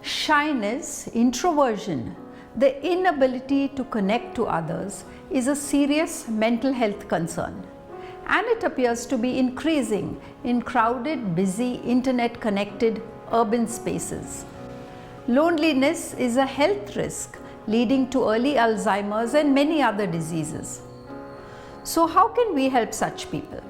Shyness, introversion, the inability to connect to others is a serious mental health concern, and it appears to be increasing in crowded, busy, internet-connected urban spaces. Loneliness is a health risk leading to early Alzheimer's and many other diseases. So how can we help such people?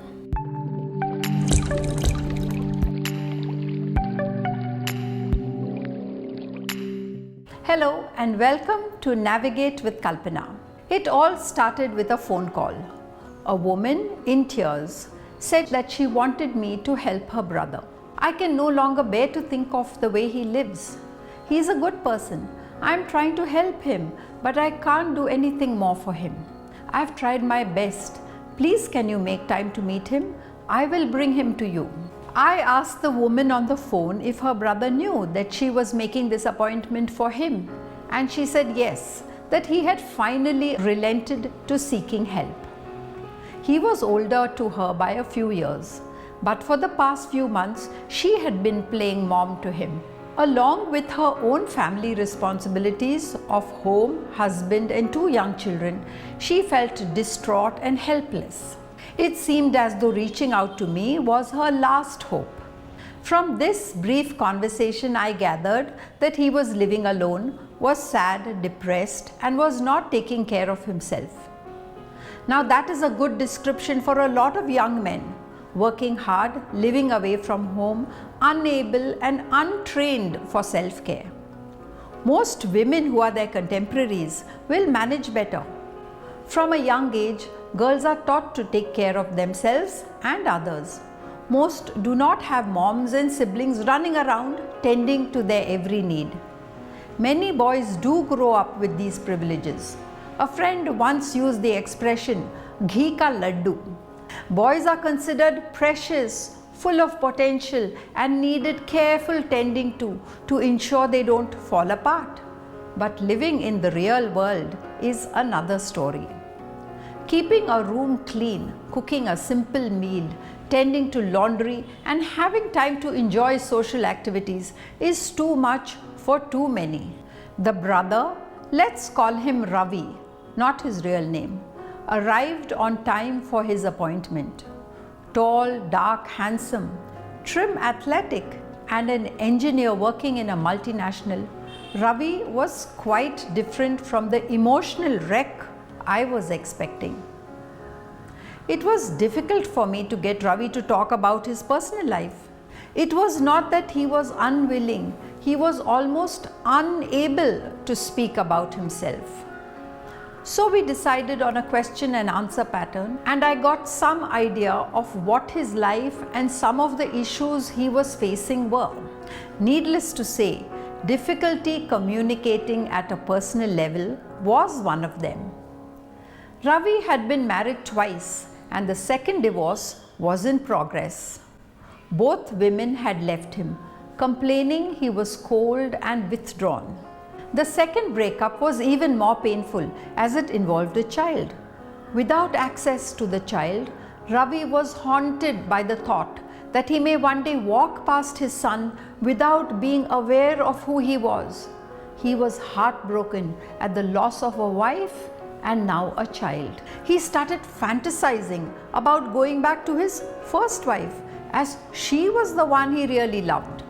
Hello and welcome to Navigate with Kalpana. It all started with a phone call. A woman in tears said that she wanted me to help her brother. I can no longer bear to think of the way he lives. He is a good person. I am trying to help him, but I can't do anything more for him. I have tried my best. Please, can you make time to meet him? I will bring him to you. I asked the woman on the phone if her brother knew that she was making this appointment for him, and she said yes, that he had finally relented to seeking help. He was older to her by a few years, but for the past few months she had been playing mom to him. Along with her own family responsibilities of home, husband and 2 young children, she felt distraught and helpless. It seemed as though reaching out to me was her last hope. From this brief conversation, I gathered that he was living alone, was sad, depressed, and was not taking care of himself. Now that is a good description for a lot of young men, working hard, living away from home, unable and untrained for self-care. Most women who are their contemporaries will manage better. From a young age, girls are taught to take care of themselves and others. Most do not have moms and siblings running around tending to their every need. Many boys do grow up with these privileges. A friend once used the expression, "Ghee ka laddu." Boys are considered precious, full of potential and needed careful tending to ensure they don't fall apart. But living in the real world is another story. Keeping a room clean, cooking a simple meal, tending to laundry and having time to enjoy social activities is too much for too many. The brother, let's call him Ravi, not his real name, arrived on time for his appointment. Tall, dark, handsome, trim, athletic, and an engineer working in a multinational, Ravi was quite different from the emotional wreck I was expecting. It was difficult for me to get Ravi to talk about his personal life. It was not that he was unwilling, he was almost unable to speak about himself. So we decided on a question and answer pattern, and I got some idea of what his life and some of the issues he was facing were. Needless to say, difficulty communicating at a personal level was one of them. Ravi had been married twice, and the second divorce was in progress. Both women had left him, complaining he was cold and withdrawn. The second breakup was even more painful as it involved a child. Without access to the child, Ravi was haunted by the thought that he may one day walk past his son without being aware of who he was. He was heartbroken at the loss of a wife and now a child. He started fantasizing about going back to his first wife, as she was the one he really loved.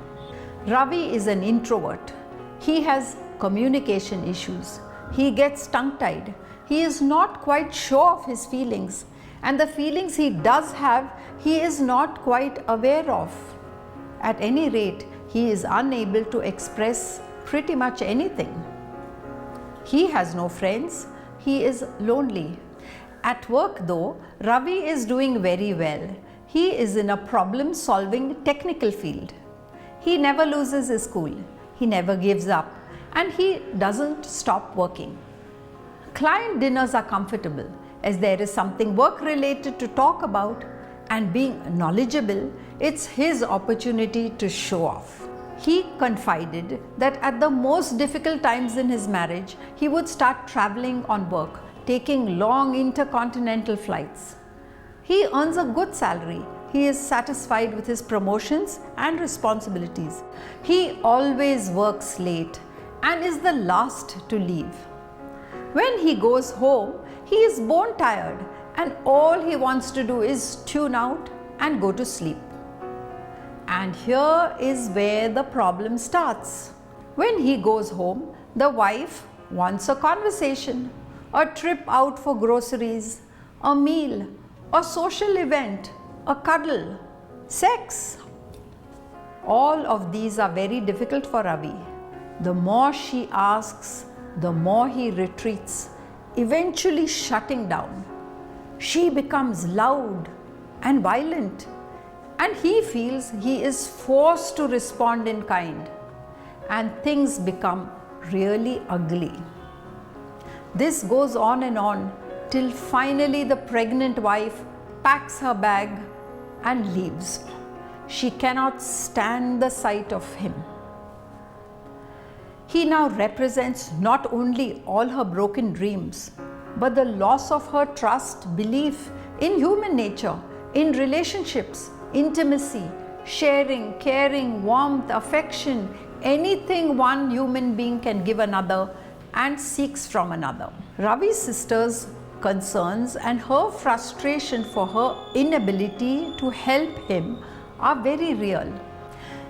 Ravi is an introvert. He has communication issues. He gets tongue-tied. He is not quite sure of his feelings, and the feelings he does have, he is not quite aware of. At any rate, he is unable to express pretty much anything. He has no friends. He is lonely. At work though, Ravi is doing very well. He is in a problem-solving technical field. He never loses his cool. He never gives up, and he doesn't stop working. Client dinners are comfortable as there is something work-related to talk about, and being knowledgeable, it's his opportunity to show off. He confided that at the most difficult times in his marriage, he would start traveling on work, taking long intercontinental flights. He earns a good salary. he is satisfied with his promotions and responsibilities. He always works late and is the last to leave. When he goes home, he is bone tired and all he wants to do is tune out and go to sleep. And here is where the problem starts. When he goes home, the wife wants a conversation, a trip out for groceries, a meal, a social event, a cuddle, sex. All of these are very difficult for Ravi. The more she asks, the more he retreats, eventually shutting down. She becomes loud and violent, and he feels he is forced to respond in kind, and things become really ugly. This goes on and on till finally the pregnant wife packs her bag and leaves. She cannot stand the sight of him. He now represents not only all her broken dreams, but the loss of her trust, belief in human nature, in relationships, intimacy, sharing, caring, warmth, affection, anything one human being can give another and seeks from another. Ravi's sister's concerns and her frustration for her inability to help him are very real.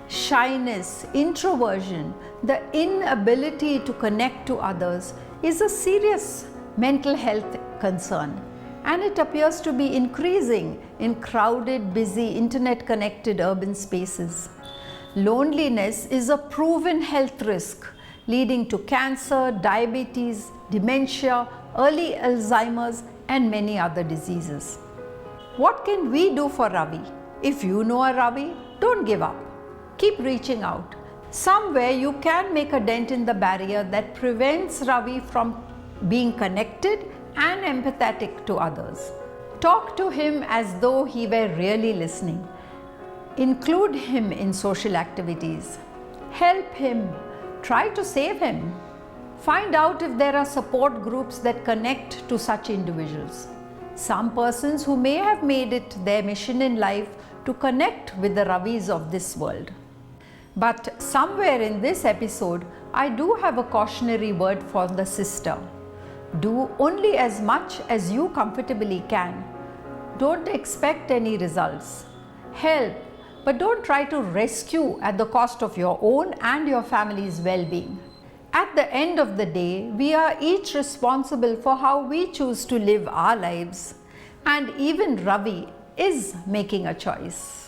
Shyness, introversion, the inability to connect to others is a serious mental health concern, and it appears to be increasing in crowded, busy, internet-connected urban spaces. Loneliness is a proven health risk, leading to cancer, diabetes, dementia, early Alzheimer's, and many other diseases. What can we do for Ravi? If you know a Ravi, don't give up. Keep reaching out. Somewhere you can make a dent in the barrier that prevents Ravi from being connected and empathetic to others. Talk to him as though he were really listening. Include him in social activities. Help him. Try to save him. Find out if there are support groups that connect to such individuals. Some persons who may have made it their mission in life to connect with the Ravis of this world. But somewhere in this episode, I do have a cautionary word for the sister. Do only as much as you comfortably can. Don't expect any results. Help, but don't try to rescue at the cost of your own and your family's well-being. At the end of the day, we are each responsible for how we choose to live our lives, and even Ravi is making a choice.